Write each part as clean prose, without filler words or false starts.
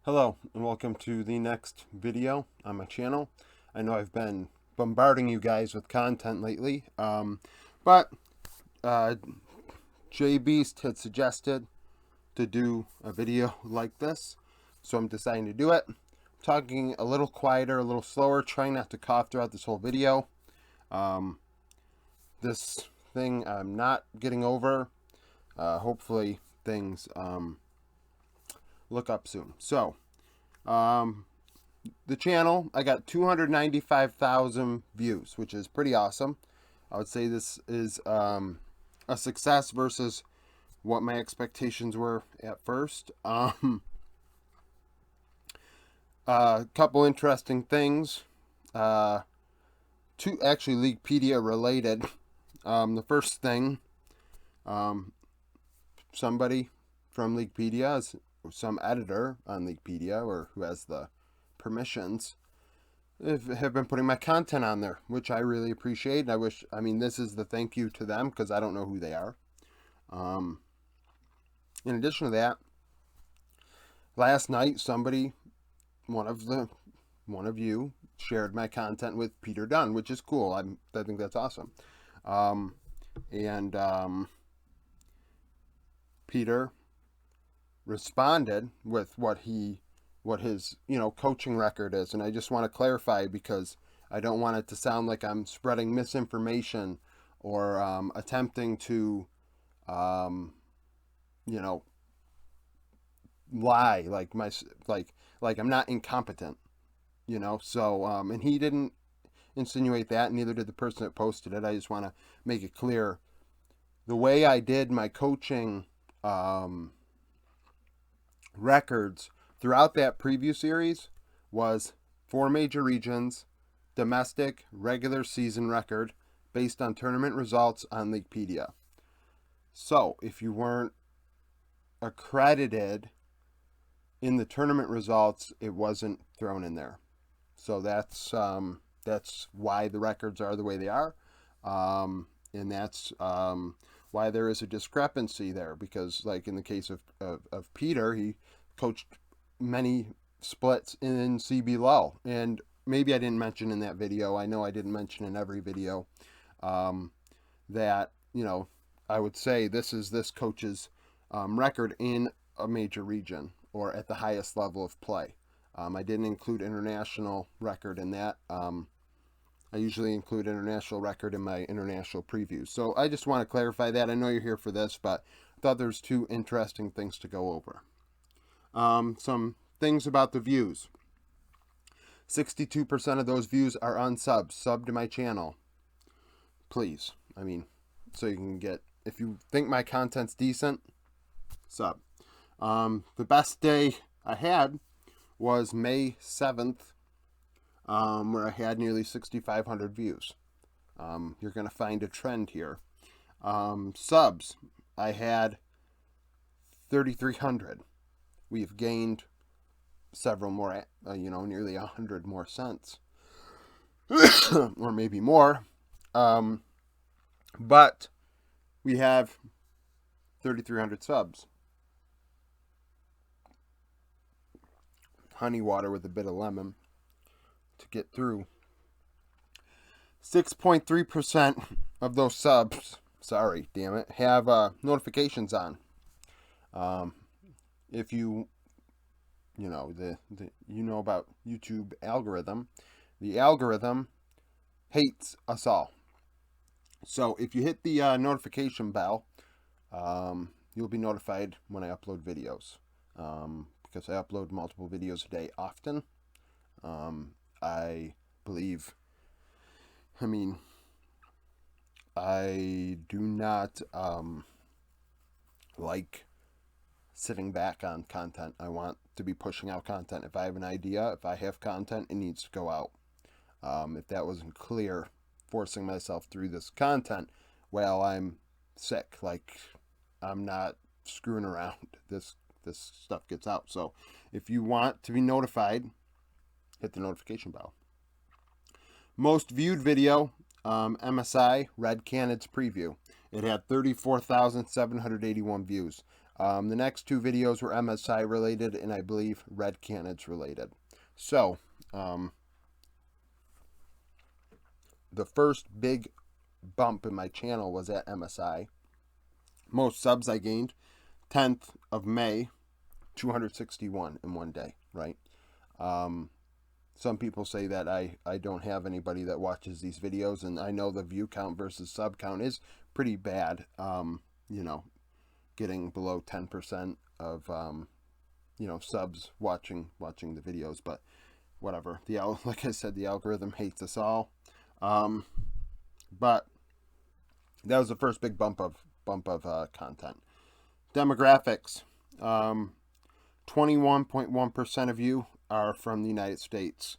Hello and welcome to the next video on my channel. I know I've been bombarding you guys with content lately, but Jay Beast had suggested to do a video like this, so I'm deciding to do it. I'm talking a little quieter, a little slower, trying not to cough throughout this whole video. This thing I'm not getting over. Hopefully things look up soon. So, the channel, I got 295,000 views, which is pretty awesome. I would say this is a success versus what my expectations were at first. A couple interesting things. Two actually Leaguepedia related. The first thing, somebody from Leaguepedia, some editor on Leaguepedia, or who has the permissions, have been putting my content on there, which I really appreciate. I mean, this is the thank you to them because I don't know who they are. In addition to that, last night one of you shared my content with Peter Dunn, which is cool. I think that's awesome. And Peter responded with what his coaching record is, and I just want to clarify because I don't want it to sound like I'm spreading misinformation or attempting to lie like I'm not incompetent, so and he didn't insinuate that, neither did the person that posted it. I just want to make it clear the way I did my coaching records throughout that preview series was 4 major regions, domestic, regular season record based on tournament results on Leaguepedia. So if you weren't accredited in the tournament results, it wasn't thrown in there. So that's why the records are the way they are, and that's why there is a discrepancy there, because like in the case of Peter, he coached many splits in CB Low, and maybe I didn't mention in that video, I know I didn't mention in every video, that I would say this is this coach's record in a major region or at the highest level of play. I didn't include international record in that. I usually include international record in my international previews. So I just want to clarify that. I know you're here for this, but I thought there's two interesting things to go over. Some things about the views. 62% of those views are unsubs. Sub to my channel, please. I mean, so you can get, if you think my content's decent, sub. The best day I had was May 7th, where I had nearly 6,500 views. You're going to find a trend here. Subs, I had 3,300. We've gained several more, nearly 100 more since, or maybe more. But we have 3,300 subs. Honey water with a bit of lemon to get through. 6.3% of those subs, sorry, damn it, have notifications on. If you know about YouTube algorithm, the algorithm hates us all. So if you hit the notification bell, you'll be notified when I upload videos. Because I upload multiple videos a day often. I do not like sitting back on content. I want to be pushing out content. If I have an idea, if I have content, it needs to go out. If that wasn't clear, forcing myself through this content, well, I'm sick. Like, I'm not screwing around. This stuff gets out. So if you want to be notified, hit the notification bell. Most viewed video, MSI Red Canids preview. It had 34,781 views. The next two videos were MSI related, and I believe Red Canids related. So, the first big bump in my channel was at MSI. Most subs I gained, 10th of May, 261 in one day, right? Some people say that I don't have anybody that watches these videos, and I know the view count versus sub count is pretty bad. You know, getting below 10% of subs watching the videos, but whatever. Like I said, the algorithm hates us all. But that was the first big bump of content. Demographics. 21.1% of you are from the United States.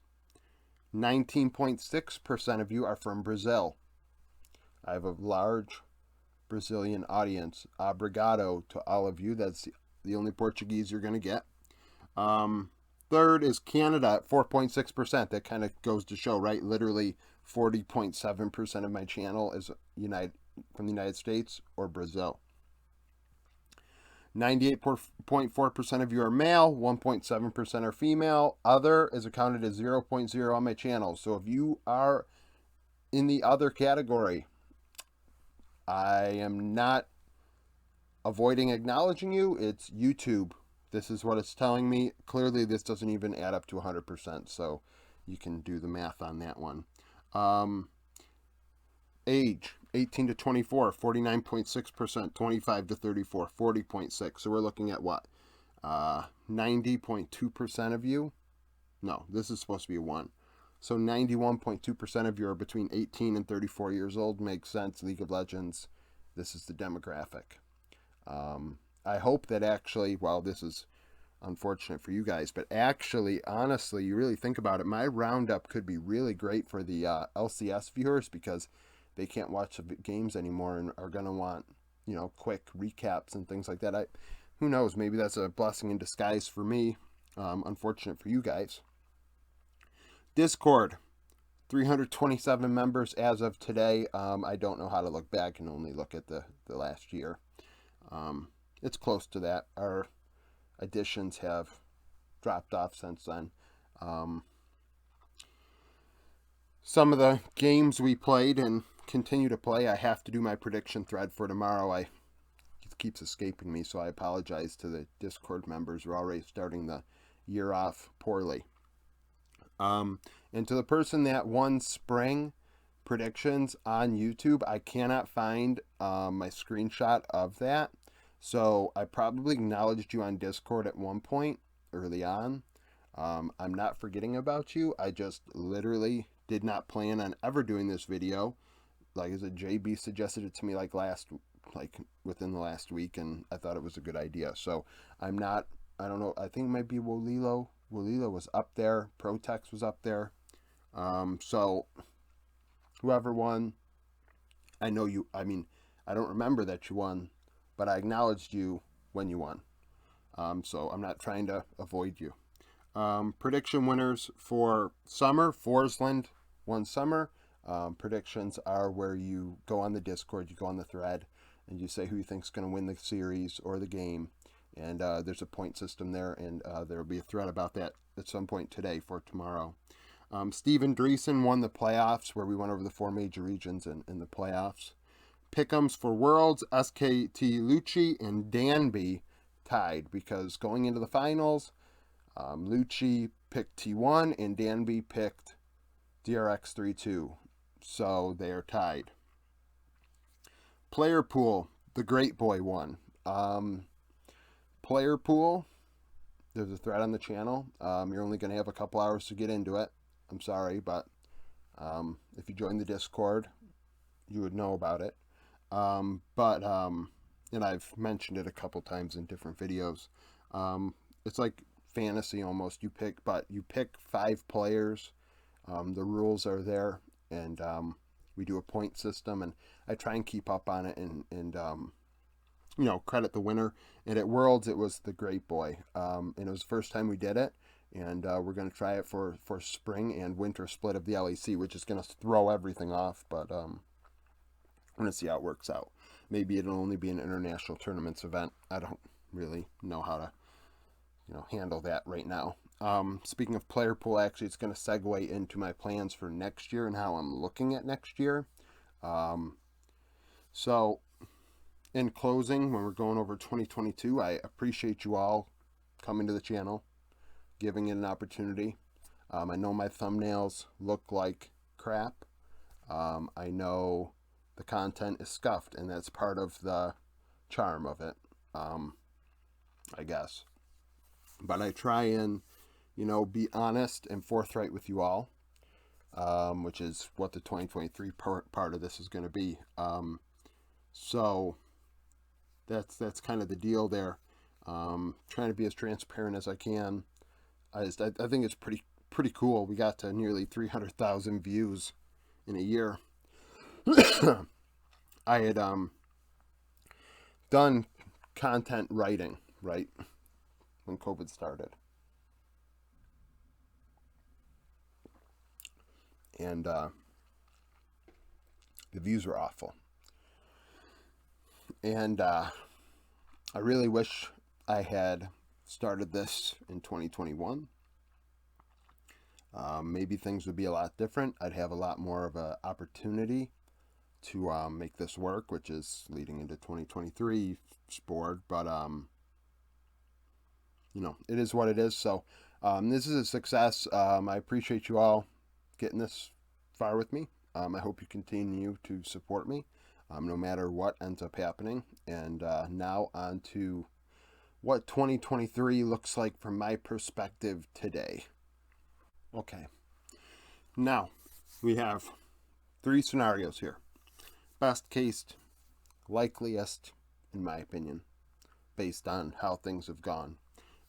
19.6% of you are from Brazil. I have a large Brazilian audience. Obrigado to all of you. That's the only Portuguese you're going to get. Third is Canada at 4.6%. That kind of goes to show, right? Literally 40.7% of my channel is from the United States or Brazil. 98.4% of you are male, 1.7% are female. Other is accounted as 0.0 on my channel. So if you are in the other category, I am not avoiding acknowledging you. It's YouTube. This is what it's telling me. Clearly, this doesn't even add up to 100%. So you can do the math on that one. Age, 18 to 24, 49.6%, 25 to 34, 40.6%. So we're looking at what? 90.2% of you? No, this is supposed to be a 1. So 91.2% of you are between 18 and 34 years old. Makes sense. League of Legends. This is the demographic. I hope that actually, well, this is unfortunate for you guys, but actually, honestly, you really think about it, my roundup could be really great for the LCS viewers because they can't watch the games anymore and are going to want, quick recaps and things like that. Who knows? Maybe that's a blessing in disguise for me. Unfortunate for you guys. Discord, 327 members as of today. I don't know how to look back. I can only look at the last year. It's close to that. Our additions have dropped off since then. Some of the games we played and continue to play, I have to do my prediction thread for tomorrow. It keeps escaping me, so I apologize to the Discord members. We're already starting the year off poorly. And to the person that won spring predictions on YouTube, I cannot find my screenshot of that. So I probably acknowledged you on Discord at one point early on. I'm not forgetting about you. I just literally did not plan on ever doing this video. Like I said, JB suggested it to me within the last week, and I thought it was a good idea. So I don't know, I think it might be Wolilo. Wolilo was up there. Protex was up there. So whoever won, I don't remember that you won, but I acknowledged you when you won. So I'm not trying to avoid you. Prediction winners for summer. Forsland won summer. Predictions are where you go on the Discord, you go on the thread, and you say who you think is going to win the series or the game. And there's a point system there, and there will be a thread about that at some point today for tomorrow. Steven Dreesen won the playoffs, where we went over the 4 major regions in the playoffs. Pick'ems for Worlds, SKT Lucci and Danby tied, because going into the finals, Lucci picked T1 and Danby picked DRX32. So they are tied. Player pool, the Great Boy won. Player pool, there's a thread on the channel. You're only going to have a couple hours to get into it. I'm sorry, but if you join the Discord, you would know about it. And I've mentioned it a couple times in different videos. It's like fantasy almost. You pick 5 players. The rules are there, and we do a point system, and I try and keep up on it and credit the winner. And at Worlds, it was the Great Boy. And it was the first time we did it, and we're going to try it for spring and winter split of the LEC, which is going to throw everything off, but I'm going to see how it works out. Maybe it'll only be an international tournaments event. I don't really know how to, handle that right now. Speaking of player pool, actually, it's going to segue into my plans for next year and how I'm looking at next year. Um, so, in closing, when we're going over 2022, I appreciate you all coming to the channel, giving it an opportunity. I know my thumbnails look like crap. I know the content is scuffed, and that's part of the charm of it, I guess. But I try and, be honest and forthright with you all, which is what the 2023 part of this is going to be. So that's kind of the deal there. Trying to be as transparent as I can. I think it's pretty cool. We got to nearly 300,000 views in a year. I had done content writing right when COVID started, and the views were awful. And I really wish I had started this in 2021. Maybe things would be a lot different. I'd have a lot more of an opportunity to make this work, which is leading into 2023 sport. But it is what it is. So this is a success. I appreciate you all getting this far with me. I hope you continue to support me, no matter what ends up happening. And now on to what 2023 looks like from my perspective today. Okay, now we have 3 scenarios here. Best case, likeliest, in my opinion, based on how things have gone,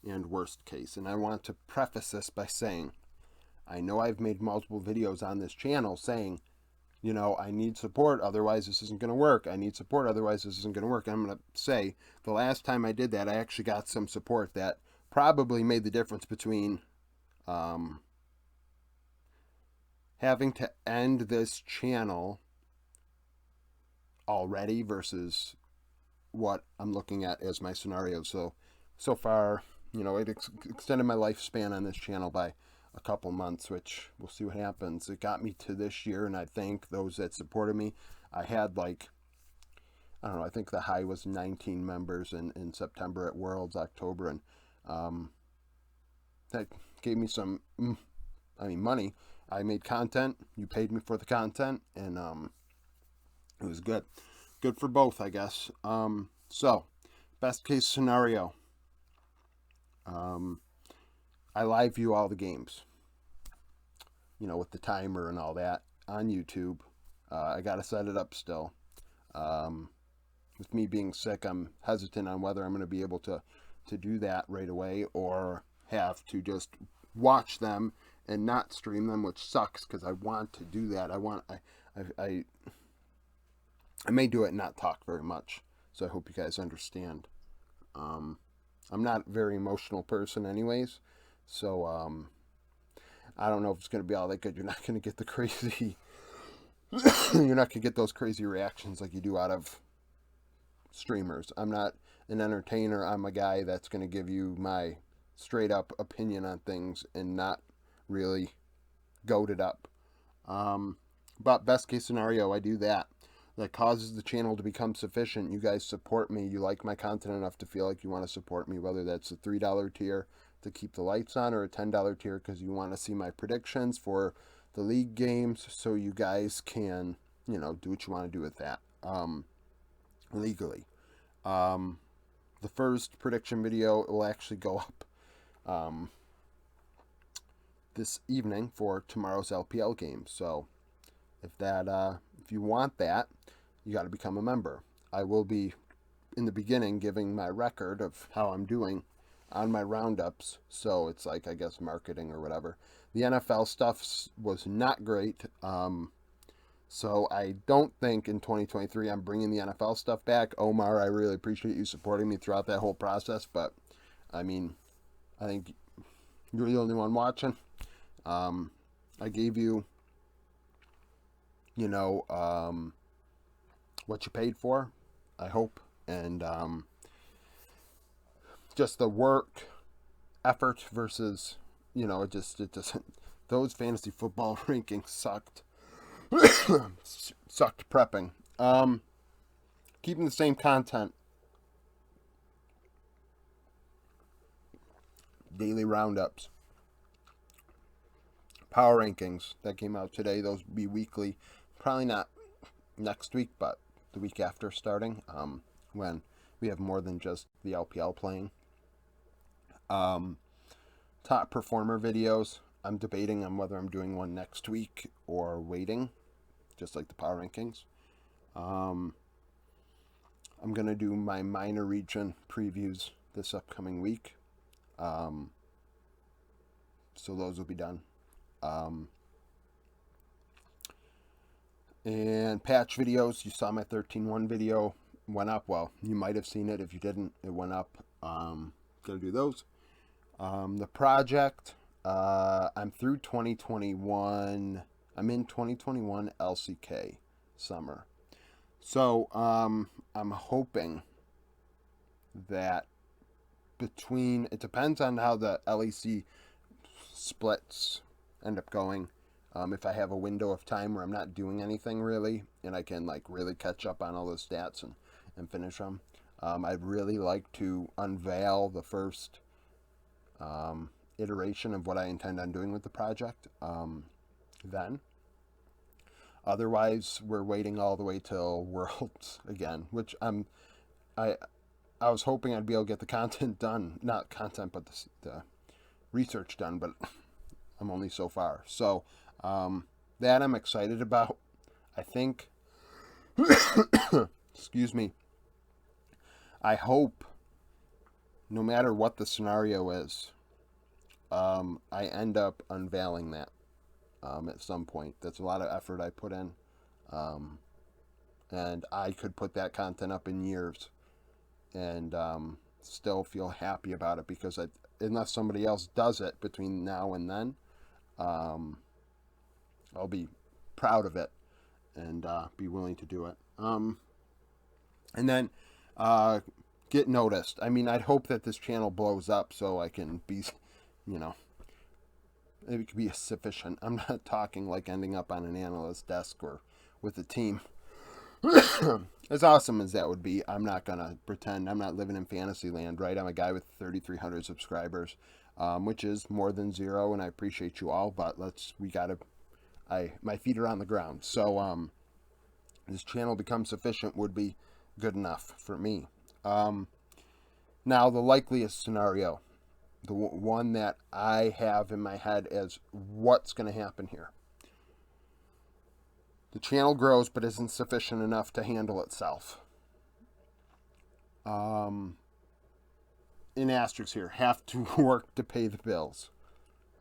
and worst case. And I want to preface this by saying, I know I've made multiple videos on this channel saying, I need support, otherwise this isn't going to work. I need support, otherwise this isn't going to work. And I'm going to say, the last time I did that, I actually got some support that probably made the difference between having to end this channel already versus what I'm looking at as my scenario. So far, it extended my lifespan on this channel by a couple months, which we'll see what happens. It got me to this year, and I thank those that supported me. I had I think the high was 19 members in September at Worlds, October, and that gave me some, money. I made content, you paid me for the content, and it was good. Good for both, I guess. So, best case scenario. I live view all the games, with the timer and all that on YouTube. I got to set it up still. With me being sick, I'm hesitant on whether I'm going to be able to do that right away or have to just watch them and not stream them, which sucks because I want to do that. I may do it and not talk very much, so I hope you guys understand. I'm not a very emotional person anyways, so I don't know if it's going to be all that good. You're not going to get the crazy you're not going to get those crazy reactions like you do out of streamers. I'm not an entertainer. I'm a guy that's going to give you my straight up opinion on things and not really goat it up. But best case scenario, I do that. That causes the channel to become sufficient. You guys support me. You like my content enough to feel like you want to support me, whether that's a $3 tier to keep the lights on or a $10 tier because you want to see my predictions for the league games so you guys can, do what you want to do with that legally. The first prediction video will actually go up this evening for tomorrow's LPL game. So if you want that, you got to become a member. I will be in the beginning giving my record of how I'm doing on my roundups, so it's like, I guess, marketing or whatever. The NFL stuff was not great, so I don't think in 2023 I'm bringing the NFL stuff back. Omar, I really appreciate you supporting me throughout that whole process, but I think you're the only one watching. I gave you, what you paid for, I hope, and just the work effort versus, it doesn't. Those fantasy football rankings sucked. Sucked prepping. Keeping the same content. Daily roundups. Power rankings that came out today. Those will be weekly. Probably not next week, but the week after starting. When we have more than just the LPL playing. Top performer videos. I'm debating on whether I'm doing one next week or waiting, just like the power rankings. I'm going to do my minor region previews this upcoming week. So those will be done. And patch videos. You saw my 13.1 video went up. Well, you might have seen it. If you didn't, it went up. Going to do those. The project. I'm through 2021. I'm in 2021 LCK summer. So I'm hoping that it depends on how the LEC splits end up going. If I have a window of time where I'm not doing anything really, and I can really catch up on all those stats and finish them, I'd really like to unveil the first iteration of what I intend on doing with the project then. Otherwise, we're waiting all the way till Worlds again, which I was hoping I'd be able to get the content done, not content, but the research done, but I'm only so far. So that I'm excited about. I think, excuse me, I hope no matter what the scenario is, I end up unveiling that at some point. That's a lot of effort I put in. And I could put that content up in years and still feel happy about it, because unless somebody else does it between now and then, I'll be proud of it and be willing to do it. And then get noticed. I mean, I'd hope that this channel blows up so I can be, it could be sufficient. I'm not talking like ending up on an analyst desk or with a team. As awesome as that would be, I'm not going to pretend I'm not living in fantasy land, right? I'm a guy with 3,300 subscribers, which is more than zero, and I appreciate you all, but my feet are on the ground. So this channel becomes sufficient would be good enough for me. Now, the likeliest scenario, the one that I have in my head as what's going to happen here. The channel grows but isn't sufficient enough to handle itself. In asterisks here, have to work to pay the bills.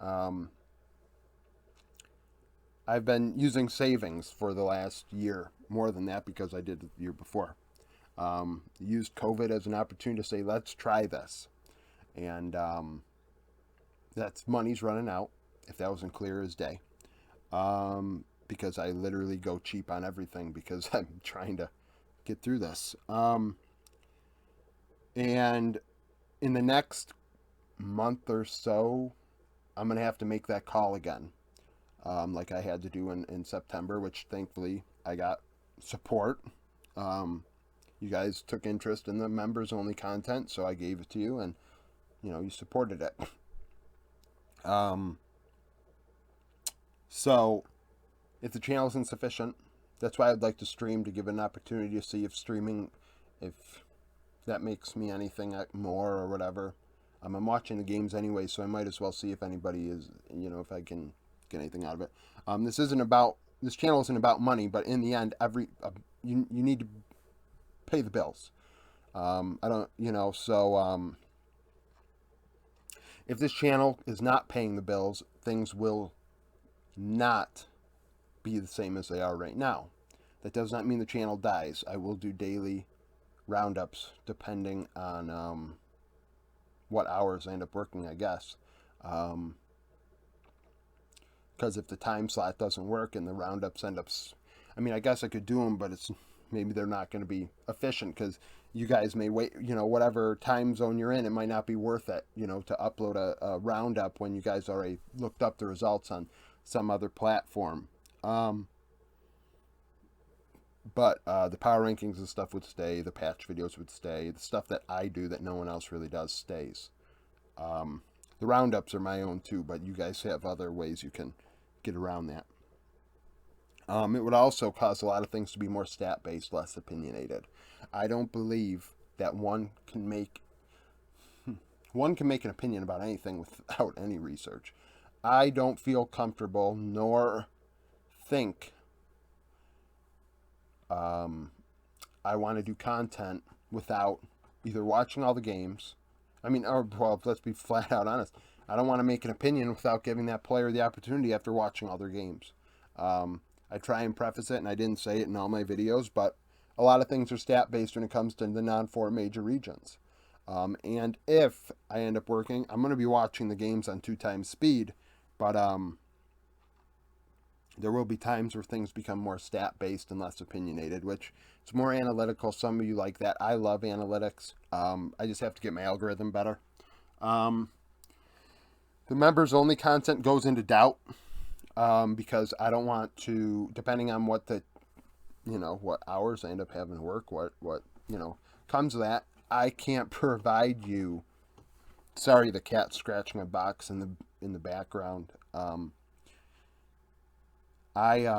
I've been using savings for the last year, more than that because I did the year before. Used COVID as an opportunity to say, let's try this. And that's money's running out, if that wasn't clear as day. Because I literally go cheap on everything because I'm trying to get through this. And in the next month or so, I'm going to have to make that call again. Like I had to do in September, which thankfully I got support. You guys took interest in the members only content, so I gave it to you, and you supported it. So if the channel is insufficient, that's why I'd like to stream, to give an opportunity to see if streaming, if that makes me anything more or whatever. I'm watching the games anyway, so I might as well see if anybody is, if I can get anything out of it. This channel isn't about money, but in the end, you need to pay the bills. If this channel is not paying the bills, things will not be the same as they are right now. That does not mean the channel dies. I will do daily roundups depending on what hours I end up working, I guess. Because if the time slot doesn't work and the roundups end up... I guess I could do them, but it's maybe they're not going to be efficient because you guys may wait, whatever time zone you're in, it might not be worth it, to upload a roundup when you guys already looked up the results on some other platform. But the power rankings and stuff would stay. The patch videos would stay. The stuff that I do that no one else really does stays. The roundups are my own too, but you guys have other ways you can get around that. It would also cause a lot of things to be more stat-based, less opinionated. I don't believe that one can make an opinion about anything without any research. I don't feel comfortable nor think I want to do content without either watching all the games. Well, let's be flat out honest. I don't want to make an opinion without giving that player the opportunity after watching all their games. I try and preface it, and I didn't say it in all my videos, but a lot of things are stat-based when it comes to the non-4 major regions. And if I end up working, I'm going to be watching the games on 2 times speed, but there will be times where things become more stat-based and less opinionated, which it's more analytical. Some of you like that. I love analytics. I just have to get my algorithm better. The members-only content goes into doubt because I don't want to, depending on what what hours I end up having to work, what comes of that, I can't provide you. Sorry, the cat's scratching a box in the background. I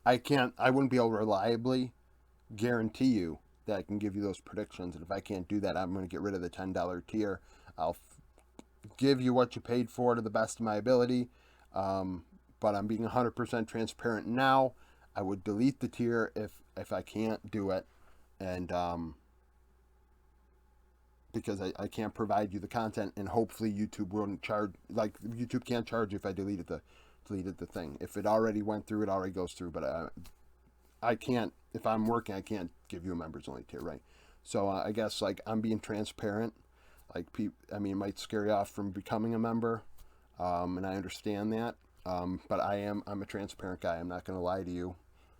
wouldn't be able to reliably guarantee you that I can give you those predictions. And if I can't do that, I'm going to get rid of the $10 tier. I'll give you what you paid for to the best of my ability. But I'm being 100% transparent now. I would delete the tier if I can't do it. And because I can't provide you the content, and hopefully YouTube wouldn't charge, like YouTube can't charge you if I deleted the thing. If it already went through, it already goes through, but I can't, if I'm working, I can't give you a members only tier, right? So I guess like I'm being transparent, like it might scare you off from becoming a member, and I understand that, but I'm a transparent guy. I'm not going to lie to you.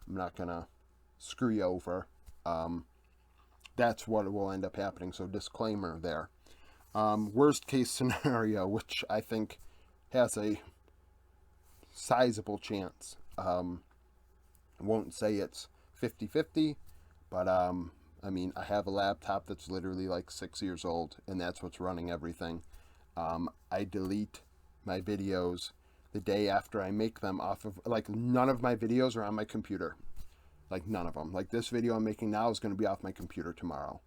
I'm not going to screw you over. That's what will end up happening. So disclaimer there. Worst case scenario, which I think has a sizable chance. Won't say it's 50-50, but I have a laptop that's literally like 6 years old, and that's what's running everything. I delete my videos the day after I make them off of, like, none of my videos are on my computer. Like, none of them. Like, this video I'm making now is going to be off my computer tomorrow.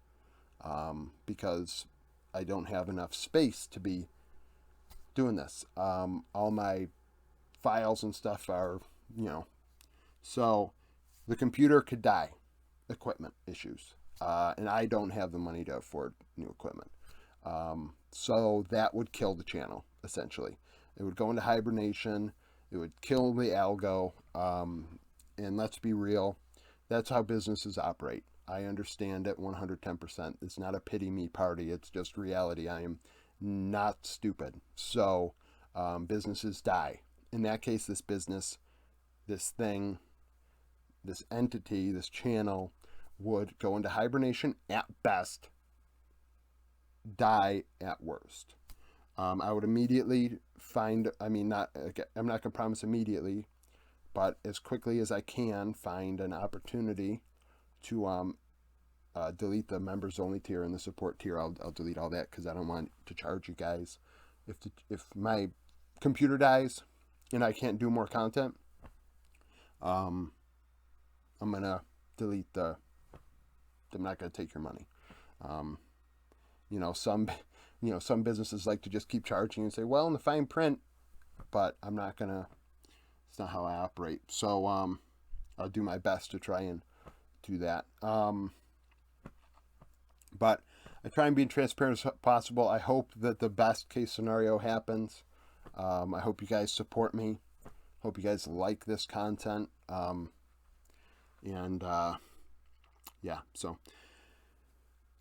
Because I don't have enough space to be doing this. All my files and stuff are, so the computer could die. Equipment issues. And I don't have the money to afford new equipment. So that would kill the channel, essentially. It would go into hibernation. It would kill the algo. And let's be real. That's how businesses operate. I understand it 110%. It's not a pity me party. It's just reality. I am not stupid. So businesses die. In that case, this business, this thing, this entity, this channel would go into hibernation at best, die at worst. I would immediately find, I'm not going to promise immediately, but as quickly as I can find an opportunity to delete the members only tier and the support tier. I'll delete all that because I don't want to charge you guys. If my computer dies and I can't do more content, I'm gonna delete I'm not gonna take your money. Some businesses like to just keep charging and say, well, in the fine print, but I'm not gonna. It's not how I operate. So I'll do my best to try and do that. But I try and be transparent as possible. I hope that the best case scenario happens. I hope you guys support me. Hope you guys like this content. So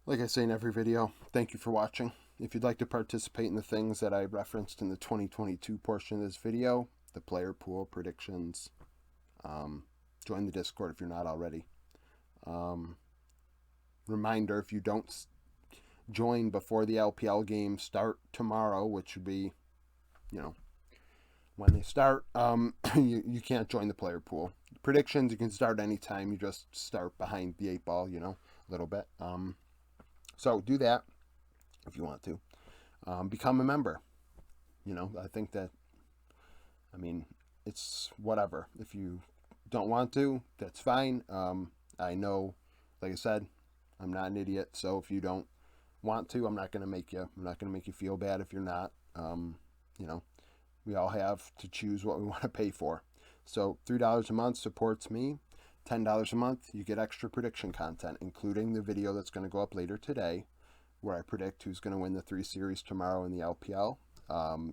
like I say in every video, thank you for watching. If you'd like to participate in the things that I referenced in the 2022 portion of this video, the player pool predictions, Join the Discord if you're not already. Reminder, if you don't join before the LPL games start tomorrow, which would be, when they start, you can't join the player pool. Predictions, you can start anytime. You just start behind the 8 ball, a little bit. So do that if you want to. Become a member. I think that, it's whatever. If you don't want to, that's fine. I know, like I said, I'm not an idiot. So if you don't want to, I'm not going to make you feel bad if you're not. We all have to choose what we want to pay for. So $3 a month supports me. $10 a month, you get extra prediction content, including the video that's going to go up later today, where I predict who's going to win the 3 series tomorrow in the LPL.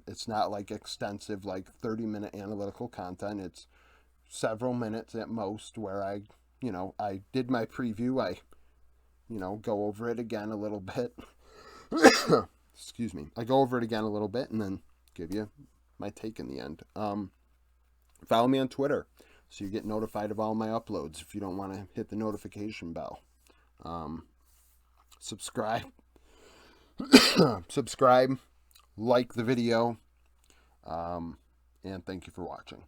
It's not like extensive, like 30-minute analytical content. It's several minutes at most where I did my preview. I, go over it again a little bit. Excuse me. I go over it again a little bit and then give you my take in the end. Follow me on Twitter so you get notified of all my uploads if you don't want to hit the notification bell. Subscribe. Subscribe. Like the video. And thank you for watching.